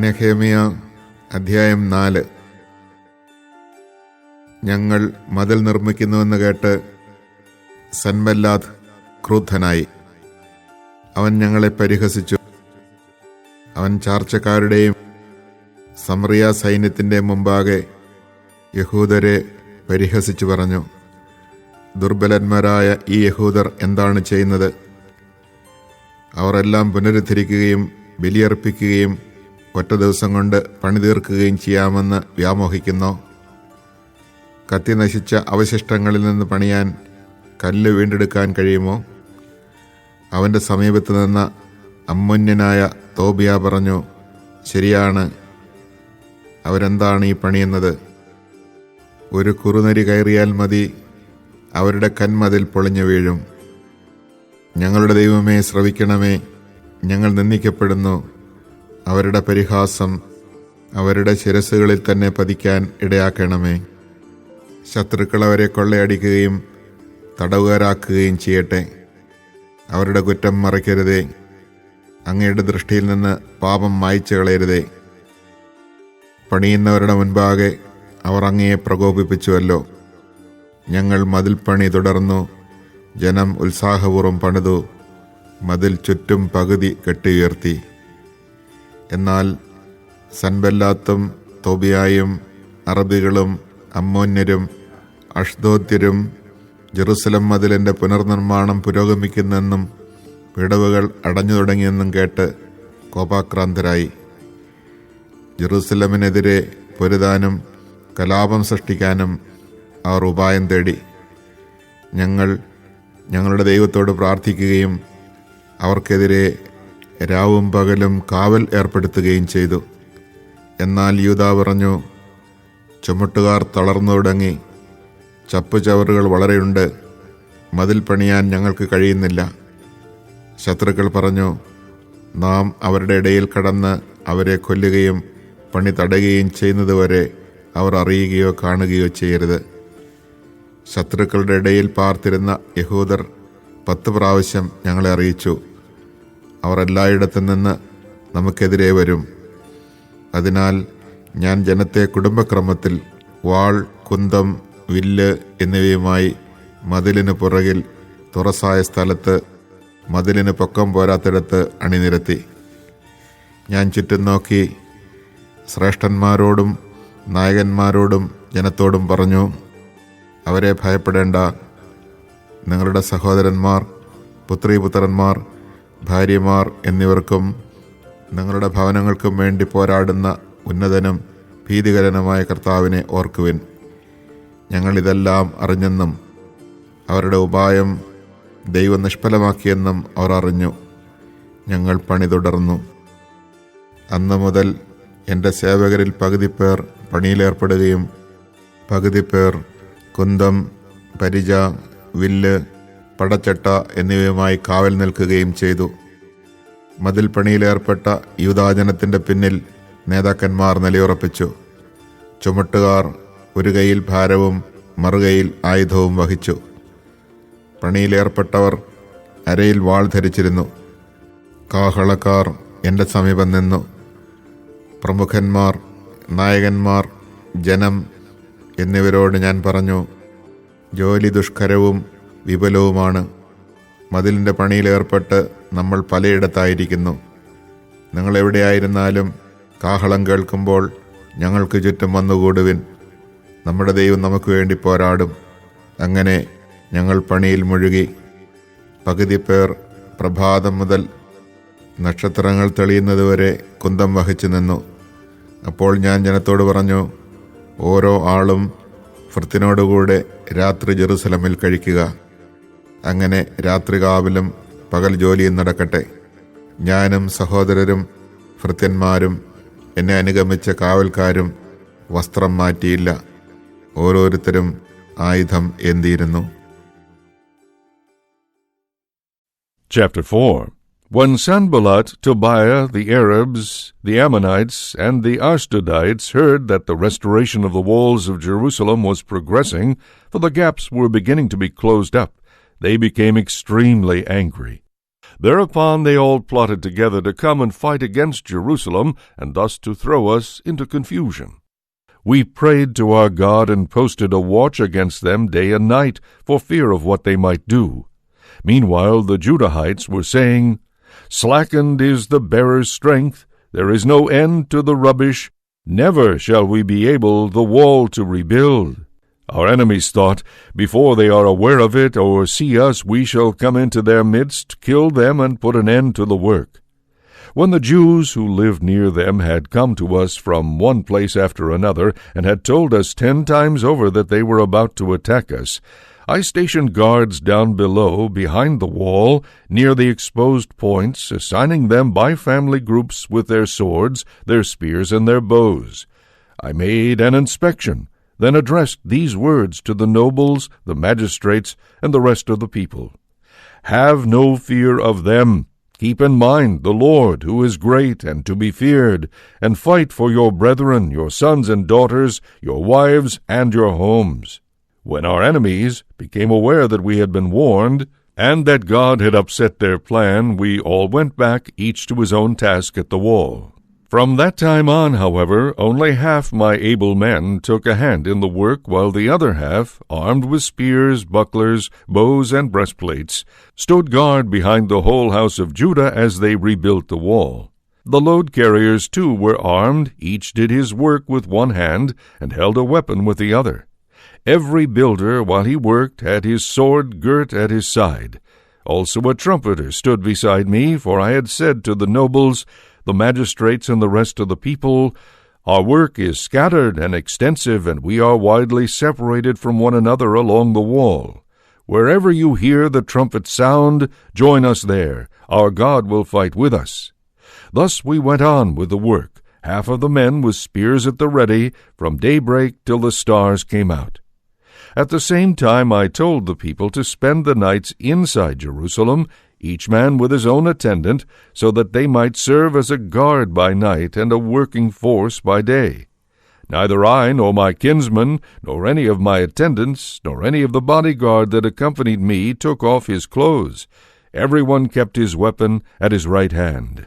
Nehemiah അധ്യായം 4. ഞങ്ങൾ മതിൽ നിർമ്മിക്കുന്നുവെന്ന് കേട്ട് സൻബല്ലാത്ത് ക്രുദ്ധനായി. അവൻ ഞങ്ങളെ പരിഹസിച്ചു. അവൻ ചാർച്ചക്കാരുടെയും സമറിയ സൈന്യത്തിൻ്റെ മുമ്പാകെ യഹൂദരെ പരിഹസിച്ചു പറഞ്ഞു, ദുർബലന്മാരായ ഈ യഹൂദർ എന്താണ് ചെയ്യുന്നത്? അവർ എല്ലാം പുനരുദ്ധരിക്കുകയും ബലിയർപ്പിക്കുകയും ഒറ്റ ദിവസം കൊണ്ട് പണി തീർക്കുകയും ചെയ്യാമെന്ന് വ്യാമോഹിക്കുന്നു. കത്തി നശിച്ച അവശിഷ്ടങ്ങളിൽ നിന്ന് പണിയാൻ കല്ല് വീണ്ടെടുക്കാൻ കഴിയുമോ? അവൻ്റെ സമീപത്ത് നിന്ന അമ്മോന്യനായ തോബിയ പറഞ്ഞു, ശരിയാണ്, അവരെന്താണ് ഈ പണിയുന്നത്? ഒരു കുറുനരി കയറിയാൽ മതി, അവരുടെ കന്മതിൽ പൊളിഞ്ഞു വീഴും. ഞങ്ങളുടെ ദൈവമേ, ശ്രവിക്കണമേ, ഞങ്ങൾ നിന്ദിക്കപ്പെടുന്നു. അവരുടെ പരിഹാസം അവരുടെ ശിരസ്സുകളിൽ തന്നെ പതിക്കാൻ ഇടയാക്കണമേ. ശത്രുക്കൾ അവരെ കൊള്ളയടിക്കുകയും തടവുകാരാക്കുകയും ചെയ്യട്ടെ. അവരുടെ കുറ്റം മറയ്ക്കരുതേ. അങ്ങയുടെ ദൃഷ്ടിയിൽ നിന്ന് പാപം മായ്ച്ചു കളയരുതേ. പണിയുന്നവരുടെ മുൻപാകെ അവർ അങ്ങയെ പ്രകോപിപ്പിച്ചുവല്ലോ. ഞങ്ങൾ മതിൽ പണി തുടർന്നു. ജനം ഉത്സാഹപൂർവ്വം പണിതു. മതിൽ ചുറ്റും പകുതി കെട്ടിയുയർത്തി. എന്നാൽ സൻബല്ലാത്തും തോബിയായും അറബികളും അമ്മോന്യരും അഷ്ദോദ്യരും ജെറുസലം മതിലിൻ്റെ പുനർനിർമ്മാണം പുരോഗമിക്കുന്നെന്നും വിടവുകൾ അടഞ്ഞു തുടങ്ങിയെന്നും കേട്ട് കോപാക്രാന്തരായി. ജെറുസലമിനെതിരെ പൊരുതാനും കലാപം സൃഷ്ടിക്കാനും അവർ ഉപായം തേടി. ഞങ്ങൾ ഞങ്ങളുടെ ദൈവത്തോട് പ്രാർത്ഥിക്കുകയും അവർക്കെതിരെ രാവും പകലും കാവൽ ഏർപ്പെടുത്തുകയും ചെയ്തു. എന്നാൽ യൂദാ പറഞ്ഞു, ചുമട്ടുകാർ തളർന്നു തുടങ്ങി. ചപ്പുചവറുകൾ വളരെയുണ്ട്. മതിൽ പണിയാൻ ഞങ്ങൾക്ക് കഴിയുന്നില്ല. ശത്രുക്കൾ പറഞ്ഞു, നാം അവരുടെ ഇടയിൽ കടന്ന് അവരെ കൊല്ലുകയും പണി തടയുകയും ചെയ്യുന്നതുവരെ അവർ അറിയുകയോ കാണുകയോ ചെയ്യരുത്. ശത്രുക്കളുടെ ഇടയിൽ പാർത്തിരുന്ന യഹൂദർ 10 പ്രാവശ്യം ഞങ്ങളെ അറിയിച്ചു, അവർ എല്ലായിടത്തു നിന്ന് നമുക്കെതിരെ വരും. അതിനാൽ ഞാൻ ജനത്തെ കുടുംബക്രമത്തിൽ വാൾ, കുന്തം, വില്ല് എന്നിവയുമായി മതിലിന് പുറകിൽ തുറസായ സ്ഥലത്ത് മതിലിന് പൊക്കം പോരാത്തിടത്ത് അണിനിരത്തി. ഞാൻ ചുറ്റും നോക്കി ശ്രേഷ്ഠന്മാരോടും നായകന്മാരോടും ജനത്തോടും പറഞ്ഞു, അവരെ ഭയപ്പെടേണ്ട. നിങ്ങളുടെ സഹോദരന്മാർ, പുത്രീപുത്രന്മാർ, ഭാര്യമാർ എന്നിവർക്കും നിങ്ങളുടെ ഭവനങ്ങൾക്കും വേണ്ടി പോരാടുന്ന ഉന്നതനും ഭീതികരനുമായ കർത്താവിനെ ഓർക്കുവിൻ. ഞങ്ങളിതെല്ലാം അറിഞ്ഞെന്നും അവരുടെ ഉപായം ദൈവം നിഷ്ഫലമാക്കിയെന്നും അവർ അറിഞ്ഞു. ഞങ്ങൾ പണി തുടർന്നു. അന്നു മുതൽ എൻ്റെ സേവകരിൽ പകുതി പേർ പണിയിലേർപ്പെടുകയും പകുതി പേർ കുന്തം, പരിച, വില്ല്, പടച്ചട്ട എന്നിവയുമായി കാവൽ നിൽക്കുകയും ചെയ്തു. മതിൽ പണിയിലേർപ്പെട്ട യൂദാജനത്തിൻ്റെ പിന്നിൽ നേതാക്കന്മാർ നിലയുറപ്പിച്ചു. ചുമട്ടുകാർ ഒരു കൈയിൽ ഭാരവും മറുകൈയിൽ ആയുധവും വഹിച്ചു. പണിയിലേർപ്പെട്ടവർ അരയിൽ വാൾ ധരിച്ചിരുന്നു. കാഹളക്കാർ എൻ്റെ സമീപം നിന്നു. പ്രമുഖന്മാർ, നായകന്മാർ, ജനം എന്നിവരോട് ഞാൻ പറഞ്ഞു, ജോലി ദുഷ്കരവും വിപുലവുമാണ്. മതിലിൻ്റെ പണിയിലേർപ്പെട്ട് നമ്മൾ പലയിടത്തായിരിക്കുന്നു. നിങ്ങളെവിടെയായിരുന്നാലും കാഹളം കേൾക്കുമ്പോൾ ഞങ്ങൾക്ക് ചുറ്റും വന്നുകൂടുവിൻ. നമ്മുടെ ദൈവം നമുക്ക് വേണ്ടി പോരാടും. അങ്ങനെ ഞങ്ങൾ പണിയിൽ മുഴുകി. പകുതി പേർ പ്രഭാതം മുതൽ നക്ഷത്രങ്ങൾ തെളിയുന്നതുവരെ കുന്തം വഹിച്ചു നിന്നു. അപ്പോൾ ഞാൻ ജനത്തോട് പറഞ്ഞു, ഓരോ ആളും ഭൃത്തിനോടുകൂടെ രാത്രി ജെറുസലമിൽ കഴിക്കുക. അങ്ങനെ രാത്രി കാവലും പകൽ ജോലിയും നടക്കട്ടെ. ഞാനും സഹോദരരും ഭൃത്യന്മാരും എന്നെ അനുഗമിച്ച കാവൽക്കാരും വസ്ത്രം മാറ്റിയില്ല. ഓരോരുത്തരും ആയുധം ഏന്തിയിരുന്നു. Chapter 4. When Sanballat, Tobiah, the Arabs, the Ammonites, and the Ashdodites heard that the restoration of the walls of Jerusalem was progressing, for the gaps were beginning to be closed up, they became extremely angry. Thereupon they all plotted together to come and fight against Jerusalem, and thus to throw us into confusion. We prayed to our God and posted a watch against them day and night, for fear of what they might do. Meanwhile the Judahites were saying, Slackened is the bearer's strength, there is no end to the rubbish, never shall we be able the wall to rebuild. Our enemies thought, before they are aware of it or see us, we shall come into their midst, kill them, and put an end to the work. When the Jews who lived near them had come to us from one place after another, and had told us 10 times over that they were about to attack us, I stationed guards down below, behind the wall, near the exposed points, assigning them by family groups with their swords, their spears, and their bows. I made an inspection, then addressed these words to the nobles, the magistrates, and the rest of the people. Have no fear of them. Keep in mind the Lord, who is great and to be feared, and fight for your brethren, your sons and daughters, your wives, and your homes. When our enemies became aware that we had been warned, and that God had upset their plan, we all went back, each to his own task at the wall. From that time on, however, only half my able men took a hand in the work, while the other half, armed with spears, bucklers, bows, and breastplates, stood guard behind the whole house of Judah as they rebuilt the wall. The load carriers, too, were armed, each did his work with one hand, and held a weapon with the other. Every builder, while he worked, had his sword girt at his side. Also a trumpeter stood beside me, for I had said to the nobles, the magistrates, and the rest of the people, Our work is scattered and extensive, and we are widely separated from one another along the wall. Wherever you hear the trumpet sound, join us there. Our God will fight with us. Thus we went on with the work, half of the men with spears at the ready, from daybreak till the stars came out. At the same time I told the people to spend the nights inside Jerusalem, each man with his own attendant, so that they might serve as a guard by night and a working force by day. Neither I nor my kinsmen, nor any of my attendants, nor any of the bodyguard that accompanied me took off his clothes. Everyone kept his weapon at his right hand.